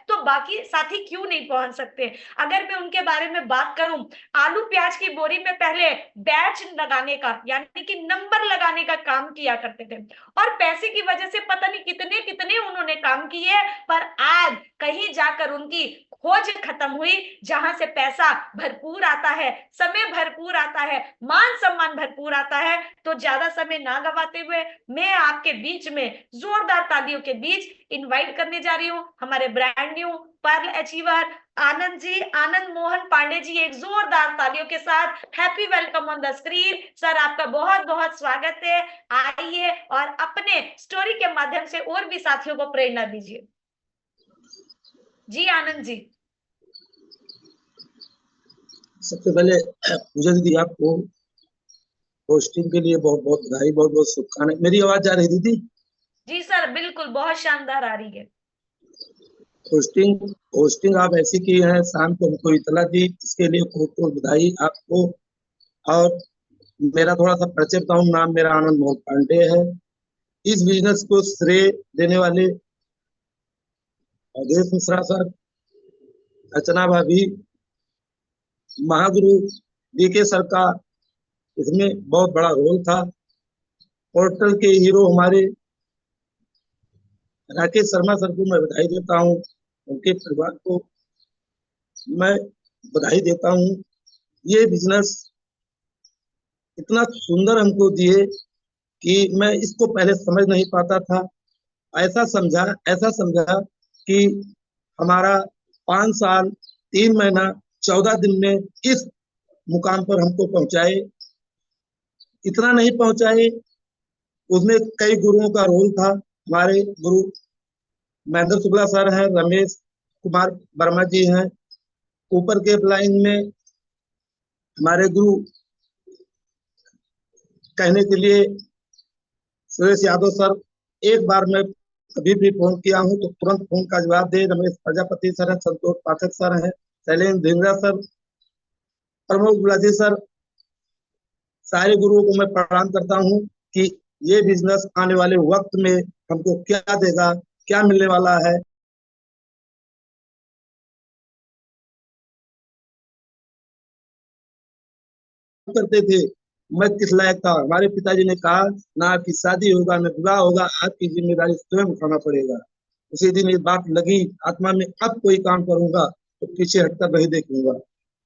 तो बाकी साथी क्यों नहीं पहुंच सकते। अगर मैं उनके बारे में बात करूं, आलू प्याज की बोरी में पहले बैच लगाने का यानी कि नंबर लगाने का काम किया करते थे, और पैसे की वजह से पता नहीं कितने कितने उन्होंने काम किए, पर आज कहीं जाकर उनकी खोज खत्म हुई। जहां से पैसा भरपूर आता है, समय भरपूर आता है, मान सम्मान भरपूर आता है, तो ज्यादा समय ना गवाते हुए मैं आपके बीच में जोरदार तालियों के बीच इनवाइट करने जा रही हूँ हमारे brand new Perl achiever Anand ji, Anand Mohan Pandey ji. एक जोरदार तालियों के साथ happy welcome on the screen. Sir आपका बहुत बहुत स्वागत है। आइए और अपने स्टोरी के माध्यम से और भी साथियों को प्रेरणा दीजिए। जी आनंद जी। सबसे पहले पूजा दीदी आपको होस्टिंग के लिए बहुत बहुत बधाई, बहुत बहुत शुभकामनाएं। मेरी आवाज आ रही दीदी? जी सर बिल्कुल, बहुत शानदार आ रही है। होस्टिंग होस्टिंग आप ऐसी की है, शाम को हमको इतला दी, इसके लिए बहुत बहुत बधाई आपको। और मेरा थोड़ा सा परिचय बताऊं, नाम मेरा आनंद मोहन पांडे है। इस बिजनेस को श्रेय देने वाले अवधेश मिश्रा सर, अर्चना भाभी, महागुरु डीके सर का इसमें बहुत बड़ा रोल था। पोर्टल के हीरो हमारे राकेश शर्मा सर को मैं बधाई देता हूँ, उनके परिवार को मैं बधाई देता हूँ। ये बिजनेस इतना सुंदर हमको दिए कि मैं इसको पहले समझ नहीं पाता था। ऐसा समझा कि हमारा 5 साल 3 महीना 14 दिन में इस मुकाम पर हमको पहुंचाए। इतना नहीं पहुंचाए, उसमें कई गुरुओं का रोल था। हमारे गुरु महेंद्र शुक्ला सर हैं, रमेश कुमार वर्मा जी हैं। ऊपर के लाइन में हमारे गुरु कहने के लिए सुरेश यादव सर, एक बार मैं कभी भी फोन किया हूं तो तुरंत फोन का जवाब दे रमेश प्रजापति सर हैं, संतोष पाठक सर हैं, शैलेंद्र धिंगरा सर, प्रमोद गुलाजी सर, सारे गुरुओं को मैं प्रणाम करता हूं कि ये बिजनेस आने वाले वक्त में हमको क्या देगा, क्या मिलने वाला है। करते थे मैं किस लायक था। हमारे पिताजी ने कहा, ना आपकी शादी होगा ना विवाह होगा, आपकी जिम्मेदारी स्वयं उठाना पड़ेगा। उसी दिन ये बात लगी आत्मा में, अब कोई काम करूंगा तो पीछे हटकर नहीं देखूंगा।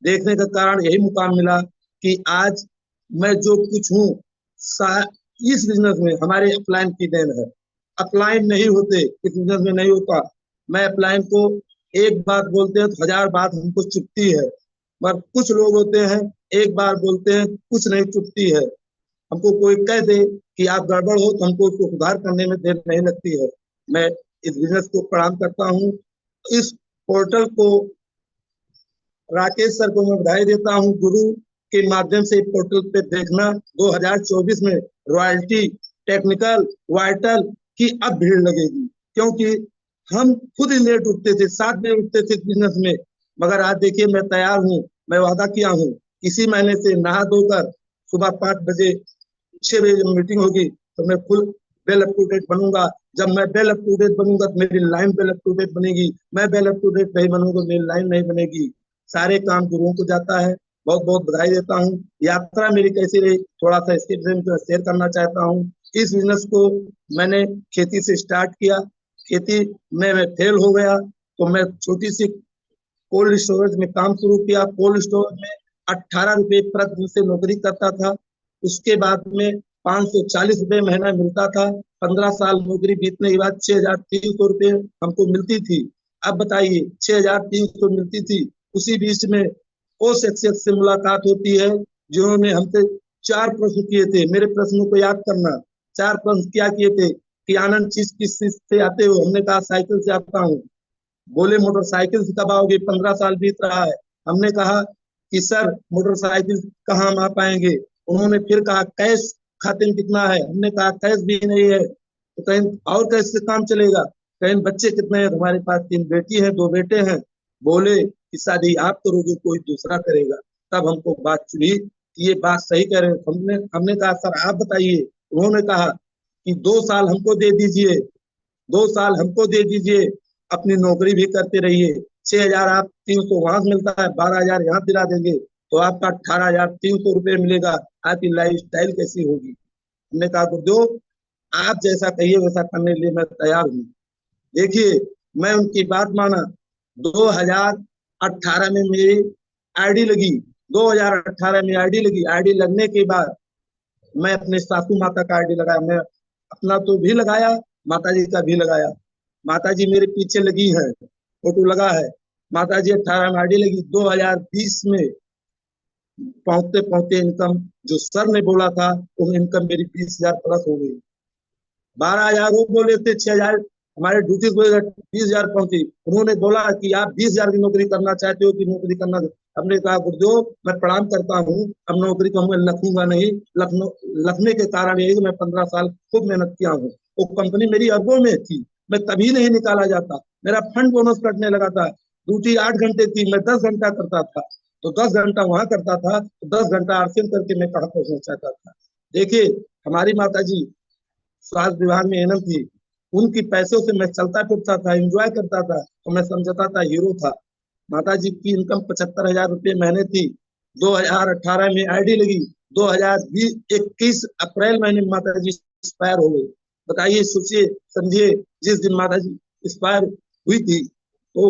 देखने का कारण यही मुकाम मिला कि आज मैं जो कुछ हूँ इस बिजनेस में हमारे अपलाइन की देन है। अपलाइन नहीं होते इस बिजनेस में नहीं होता। मैं अपलाइन को एक बात बोलते हैं तो 1000 बात हमको चुपती है, पर कुछ लोग होते हैं एक बार बोलते हैं कुछ नहीं चुपती है। हमको कोई कह दे कि आप गड़बड़ हो तो हमको उसको सुधार करने में देर नहीं लगती है। मैं इस बिजनेस को प्रणाम करता हूँ। इस पोर्टल को राकेश सर को मैं बधाई देता हूँ। गुरु के माध्यम से पोर्टल पे देखना 2024 में रॉयल्टी, टेक्निकल, वाइटल की अब भीड़ लगेगी, क्योंकि हम खुद ही लेट उठते थे, 7 बजे उठते थे बिजनेस में। मगर आज देखिए मैं तैयार हूँ, मैं वादा किया हूँ इसी महीने से नहा धोकर सुबह 5 बजे 6 बजे जब मीटिंग होगी तो मैं full well up to date बनूंगा। जब मैं वेल अप टू डेट बनूंगा तो मेरी line well up to date बनेगी। मैं वेल अप टू डेट नहीं बनूंगा मेरी लाइन नहीं बनेगी। सारे काम गुरुओं को जाता है। बहुत बहुत बधाई देता हूँ। यात्रा मेरी कैसी रही थोड़ा सा इसके बारे में शेयर करना चाहता हूँ। इस बिजनेस को मैंने खेती से स्टार्ट किया, खेती में मैं फेल हो गया तो मैं छोटी सी कोल्ड स्टोरेज में काम शुरू किया। कोल्ड स्टोरेज में 18 रुपये प्रतिदिन से नौकरी करता था। उसके बाद में 540 रुपये महीना मिलता था। 15 साल नौकरी बीतने के बाद 6300 रुपये हमको मिलती थी। अब बताइए 6300 मिलती थी। उसी बीच में ओ शिक्षक से मुलाकात होती है जिन्होंने हमसे 4 प्रश्न किए थे। मेरे प्रश्नों को याद करना। 4 प्रश्न क्या किए थे कि आनंद चीज किस चीज से आते हो? हमने कहा साइकिल से आता हूँ। बोले मोटरसाइकिल से कब आओगे? 15 साल बीत रहा है। हमने कहा कि सर मोटरसाइकिल कहाँ हम आ पाएंगे? उन्होंने फिर कहा कैश खाते में कितना है? हमने कहा कैश भी नहीं है। तो कहीं और कैसे काम चलेगा? कहीं बच्चे कितने हैं? हमारे पास 3 बेटी है 2 बेटे हैं। बोले कि शादी आप करोगे कोई दूसरा करेगा। तब हमको बात चुनी कि ये बात सही कह रहे हैं। हमने कहा सर आप बताइए। उन्होंने कहा कि 2 साल हमको दे दीजिए, 2 साल हमको दे दीजिए, अपनी नौकरी भी करते रहिए। 6,000 आप 300 वहां से मिलता है, 12,000 यहाँ दिला देंगे तो आपका 18,300 रुपये मिलेगा। आपकी लाइफ स्टाइल कैसी होगी? हमने कहा गुरुदेव आप जैसा कहिए वैसा करने के लिए मैं तैयार हूँ। देखिए मैं उनकी बात माना। 2018 में मेरी आईडी लगी। 2018 में आईडी लगी। आईडी लगने के बाद मैं अपने सासू माता का आईडी लगाया। मैं अपना तो भी लगाया, माता जी का भी लगाया। माता जी मेरे पीछे लगी है, फोटो लगा है। माता जी 18 में आईडी लगी। 2020 में पहुंचते पहुंचते इनकम जो सर ने बोला था वो इनकम मेरी 20,000 प्लस हो गई। 12,000 वो बोले थे, 6,000 हमारे ड्यूटी को 20,000 पहुंची। उन्होंने बोला कि आप 20,000 की नौकरी करना चाहते हो कि नौकरी करना। हमने कहा गुरुदेव मैं प्रणाम करता हूँ, अब नौकरी को मैं लखूंगा नहीं। लखने के कारण यही मैं 15 साल खूब मेहनत किया हूँ। वो कंपनी मेरी अरबों में थी, मैं कभी नहीं निकाला जाता। मेरा फंड बोनस कटने लगा था। ड्यूटी 8 घंटे थी, मैं 10 घंटा करता था। तो 10 घंटा वहां करता था तो 10 घंटा आरसीएम करके मैं कहाँ पहुंचना चाहता था। देखिए हमारी माता जी स्वास्थ्य विभाग में एनएम थी। उनकी पैसों से मैं चलता फिरता था, एंजॉय करता था, तो मैं समझता था हीरो था। माता जी की इनकम 75,000 रुपये महीने थी। 2018 में आईडी लगी। 2021 अप्रैल महीने में माता जी एक्सपायर हो गई। बताइए, सोचिए, समझिए, जिस दिन माता जी एक्सपायर हुई थी तो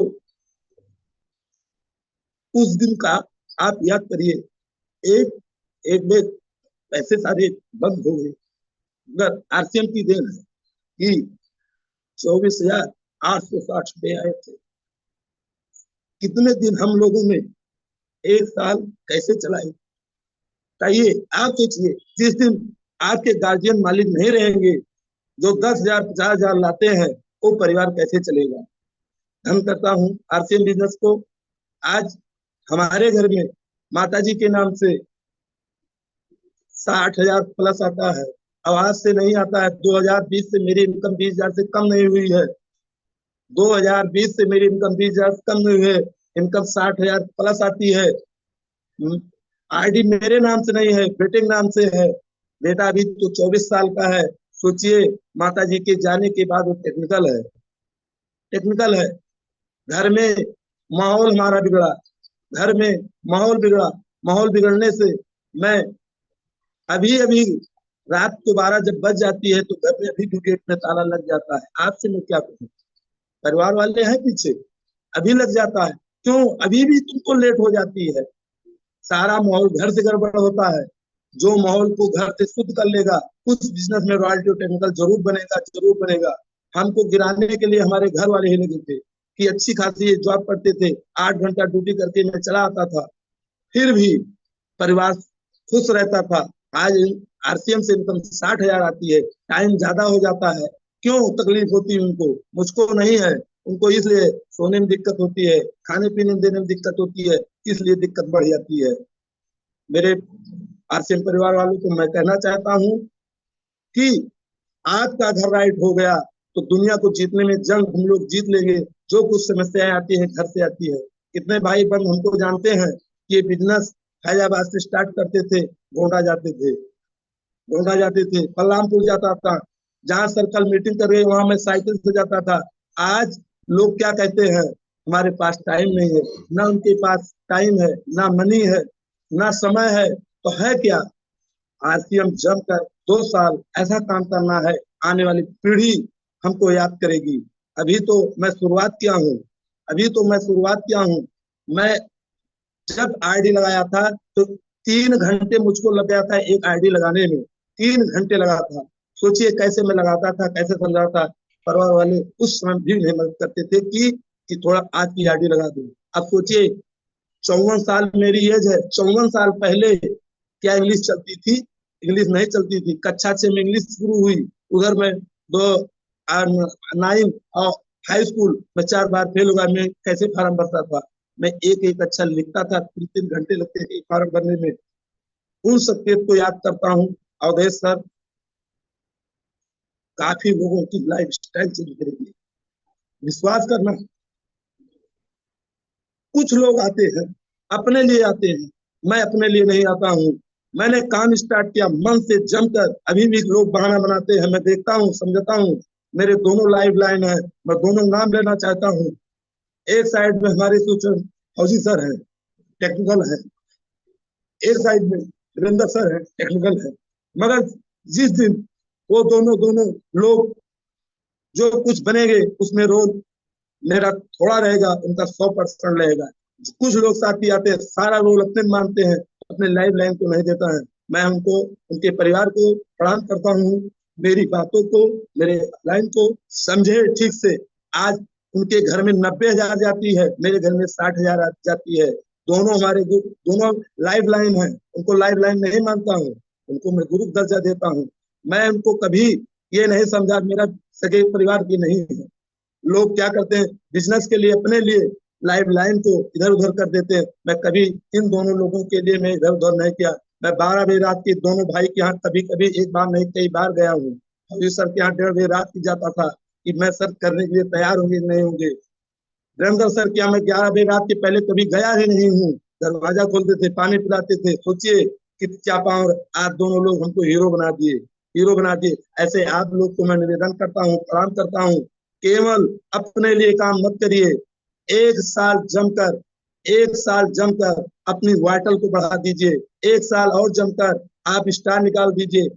उस दिन का आप याद करिए। एक एक में पैसे सारे बंद हो गए, मगर आरसीएम की देन है कि 24,860 रुपये आए थे। कितने दिन हम लोगों ने एक साल कैसे चलाए? बताइए, आप सोचिए, जिस दिन आपके गार्जियन मालिक नहीं रहेंगे, जो 10,000 50,000 लाते हैं, वो परिवार कैसे चलेगा? धन करता हूँ आरसीएम बिजनेस को। आज हमारे घर में माता जी के नाम से 60,000 प्लस आता है। आवाज से नहीं आता है। 2020 से मेरी इनकम 20,000 से कम नहीं हुई है। 2020 से मेरी इनकम 20,000 से कम नहीं हुई है। इनकम 60,000 प्लस आती है। आईडी मेरे नाम से नहीं है, बेटे के नाम से है। बेटा अभी तो 24 साल का है। सोचिए, माता जी के जाने के बाद वो टेक्निकल है। टेक्निकल है। घर में माहौल हमारा बिगड़ा। घर में माहौल बिगड़ा। माहौल बिगड़ने से मैं अभी अभी रात को 12 जब बज जाती है तो घर में अभी भी गेट में ताला लग जाता है। आपसे मैं क्या कहूँ, परिवार वाले हैं पीछे, अभी लग जाता है। क्यों? अभी भी तुमको लेट हो जाती है। सारा माहौल घर से गड़बड़ होता है। जो माहौल को घर से शुद्ध कर लेगा, उस बिजनेस में रॉयल्टी टेक्निकल जरूर बनेगा, जरूर बनेगा। हमको गिराने के लिए हमारे घर वाले ही लगे थे कि अच्छी खासी जॉब करते थे, 8 घंटा ड्यूटी करके मैं चला आता था, फिर भी परिवार खुश रहता था। आज आरसीएम से इनकम 60,000 आती है, टाइम ज्यादा हो जाता है। क्यों तकलीफ होती है उनको? मुझको नहीं है। उनको इसलिए सोने में दिक्कत होती है, खाने पीने देने में दिक्कत होती है, इसलिए दिक्कत बढ़ जाती है। मेरे आरसीएम परिवार वालों को मैं कहना चाहता हूँ कि आपका घर राइट हो गया तो दुनिया को जीतने में जंग हम लोग जीत लेंगे। जो कुछ समस्याएं आती है घर से आती है। कितने भाई बंद हमको जानते हैं कि ये बिजनेस हैदराबाद से स्टार्ट करते थे, गोंडा जाते थे, गोंडा जाते थे, बलरामपुर जाता था, जहां सर्कल मीटिंग कर रहे वहां मैं साइकिल से जाता था। आज लोग क्या कहते हैं, हमारे पास टाइम नहीं है। ना उनके पास टाइम है, ना मनी है, ना समय है, तो है क्या? आरसीएम जमकर 2 साल ऐसा काम करना है, आने वाली पीढ़ी हमको याद करेगी। अभी तो मैं शुरुआत किया हूँ। अभी तो मैं शुरुआत किया हूँ। मैं जब आईडी लगाया था तो 3 घंटे मुझको लग गया था एक आईडी लगाने में। 3 घंटे लगा था। सोचिए कैसे मैं लगाता था, कैसे समझाता था। परिवार वाले उस समय भी नहीं मदद करते थे कि थोड़ा आज की आईडी लगा दो। अब सोचिए, 54 साल मेरी एज है। 54 साल पहले क्या इंग्लिश चलती थी? इंग्लिश नहीं चलती थी। कक्षा 6 में इंग्लिश शुरू हुई। उधर में दो 9 और हाई स्कूल में 4 बार फेल हुआ। मैं कैसे फार्म भरता था? मैं एक एक अक्षर लिखता था। 3 3 घंटे लगते थे फार्म भरने में। उन सबके को याद करता हूँ। अवधेश सर, काफी लोगों की लाइफ स्टाइल चेंज करेगी, विश्वास करना। कुछ लोग आते हैं अपने लिए आते हैं, मैं अपने लिए नहीं आता हूँ। मैंने काम स्टार्ट किया मन से जमकर। अभी भी लोग बहाना बनाते हैं, मैं देखता हूँ, समझता हूँ। मेरे दोनों लाइफ लाइन है, मैं दोनों नाम लेना चाहता हूँ। एक साइड में हमारे सूचन फौजी सर है, टेक्निकल है, एक साइड में वीरेंद्र सर है, टेक्निकल है। मगर जिस दिन वो दोनों दोनों लोग जो कुछ बनेंगे उसमें रोल मेरा थोड़ा रहेगा, उनका 100% रहेगा। कुछ लोग साथी आते हैं, सारा रोल अपने मानते हैं, अपने लाइफ लाइन को नहीं देता है। मैं उनको, उनके परिवार को प्रणाम करता हूँ। मेरी बातों को, मेरे लाइन को समझे ठीक से। आज उनके घर में 90,000 जाती है, मेरे घर में 60,000 जाती है। दोनों हमारे दोनों लाइफ लाइन है, उनको लाइफ लाइन नहीं मानता हूँ, उनको मैं गुरु दर्जा देता हूँ। मैं उनको कभी ये नहीं समझा मेरा सगे परिवार की नहीं है। लोग क्या करते हैं, बिजनेस के लिए, अपने लिए लाइफ लाइन को इधर उधर कर देते हैं। मैं कभी इन दोनों लोगों के लिए मैं इधर उधर नहीं किया। मैं 12 बजे रात की दोनों भाई के यहाँ कभी कभी एक बार नहीं कई बार गया हूँ। अभी सर के यहाँ 1:30 बजे रात की जाता था कि मैं सर करने के लिए तैयार होंगे नहीं होंगे। वीरेंद्र सर क्या मैं 11 बजे रात के पहले कभी गया ही नहीं हूँ। दरवाजा खोलते थे, पानी पिलाते थे। सोचिए कि क्या पावर, आप दोनों लोग हमको हीरो बना दिए, हीरो बना दिए। ऐसे आप लोग को मैं निवेदन करता हूँ, प्रणाम करता हूँ, केवल अपने लिए काम मत करिए। एक साल जमकर, एक साल जमकर अपनी वाइटल को बढ़ा दीजिए। एक साल और जमकर आप स्टार निकाल दीजिए।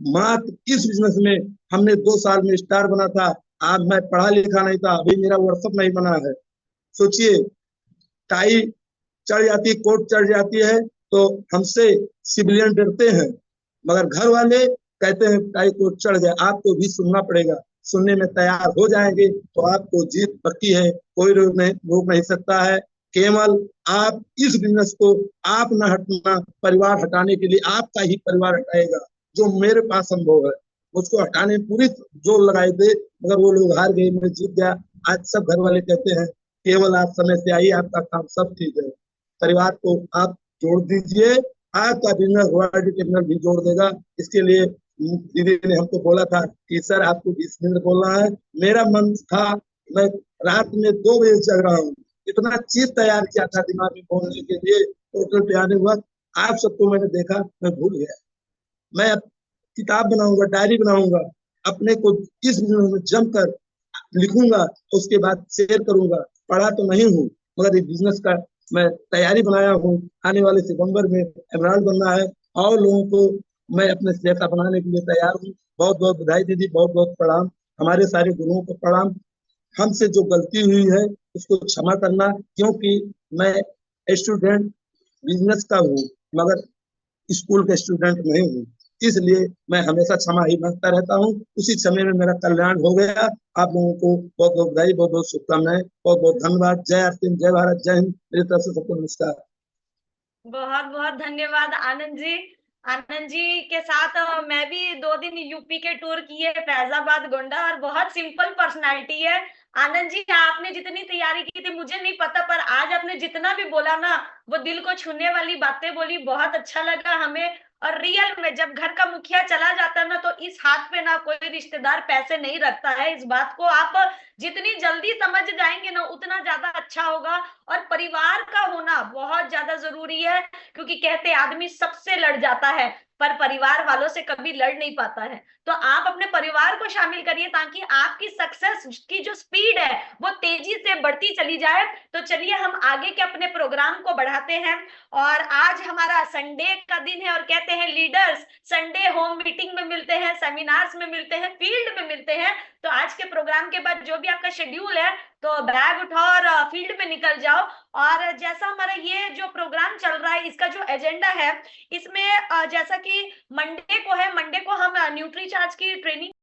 मात्र इस बिजनेस में हमने 2 साल में स्टार बना था। आज मैं पढ़ा लिखा नहीं था, अभी मेरा व्हाट्सअप नहीं बना है। सोचिए, टाई चढ़ जाती, कोट चढ़ जाती है तो हमसे सिविलियन डरते हैं, मगर घर वाले कहते हैं टाई कोट चढ़ गया, आपको भी सुनना पड़ेगा। सुनने में तैयार हो जाएंगे तो आपको जीत पक्की है, कोई रोक नहीं सकता है। केवल आप इस बिजनेस को आप न हटना, परिवार हटाने के लिए आपका ही परिवार हटाएगा। जो मेरे पास संभव है उसको हटाने में पूरी जोर लगाए थे, मगर वो लोग हार गए, मैं जीत गया। आज सब घर वाले कहते हैं केवल आप समय से आइए, आपका काम सब ठीक है। परिवार को आप जोड़ दीजिए, आपका बिजनेस वर्ल्ड कैपिटल भी जोड़ देगा। इसके लिए दीदी ने हमको बोला था कि सर आपको 20 मिनट बोलना है। मेरा मन था, मैं रात में 2 बजे जग रहा हूँ, इतना चीज तैयार किया था दिमाग में बोलने के लिए, टोटल तैयार हुआ। आप सबको मैंने देखा, मैं भूल गया। मैं अब किताब बनाऊंगा, डायरी बनाऊंगा, अपने को इस बिजनेस में जमकर लिखूंगा, उसके बाद शेयर करूंगा। पढ़ा तो नहीं हूँ, मगर इस बिजनेस का मैं तैयारी बनाया हूँ। आने वाले सितंबर में एमराल्ड बनना है और लोगों को मैं अपने जैसा बनाने के लिए तैयार हूँ। बहुत बहुत बधाई दीदी, बहुत बहुत प्रणाम। हमारे सारे गुरुओं को प्रणाम। हमसे जो गलती हुई है उसको क्षमा करना, क्योंकि मैं स्टूडेंट बिजनेस का हूँ, मगर स्कूल का स्टूडेंट नहीं हूँ। इसलिए मैं हमेशा क्षमा ही मांगता रहता हूँ। उसी समय में मेरा कल्याण हो गया। आप लोगों को बहुत बहुत बधाई, बहुत बहुत शुभकामनाएं, बहुत बहुत धन्यवाद। जय आरती, जय भारत, जय हिंद। मेरी तरफ से सबको नमस्कार। बहुत बहुत धन्यवाद आनंद जी। आनंद जी के साथ मैं भी 2 दिन यूपी के टूर किए, फैजाबाद, गोंडा, और बहुत सिंपल पर्सनालिटी है आनंद जी। आपने जितनी तैयारी की थी मुझे नहीं पता, पर आज आपने जितना भी बोला ना, वो दिल को छूने वाली बातें बोली, बहुत अच्छा लगा हमें। और रियल में जब घर का मुखिया चला जाता है ना, तो इस हाथ पे ना कोई रिश्तेदार पैसे नहीं रखता है। इस बात को आप जितनी जल्दी समझ जाएंगे ना, उतना ज्यादा अच्छा होगा। और परिवार का होना बहुत ज्यादा जरूरी है, क्योंकि कहते आदमी सबसे लड़ जाता है पर परिवार वालों से कभी लड़ नहीं पाता है। तो आप अपने परिवार को शामिल करिए, ताकि आपकी सक्सेस की जो स्पीड है वो तेजी से बढ़ती चली जाए। तो चलिए हम आगे के अपने प्रोग्राम को बढ़ाते हैं। और आज हमारा संडे का दिन है, और कहते हैं लीडर्स संडे होम मीटिंग में मिलते हैं, सेमिनार्स में मिलते हैं, फील्ड में मिलते हैं। तो आज के प्रोग्राम के बाद जो भी आपका शेड्यूल है, तो बैग उठाओ और फील्ड में निकल जाओ। और जैसा हमारा ये जो प्रोग्राम चल रहा है, इसका जो एजेंडा है, इसमें जैसा कि मंडे को है, मंडे को हम न्यूट्री चार्ज की ट्रेनिंग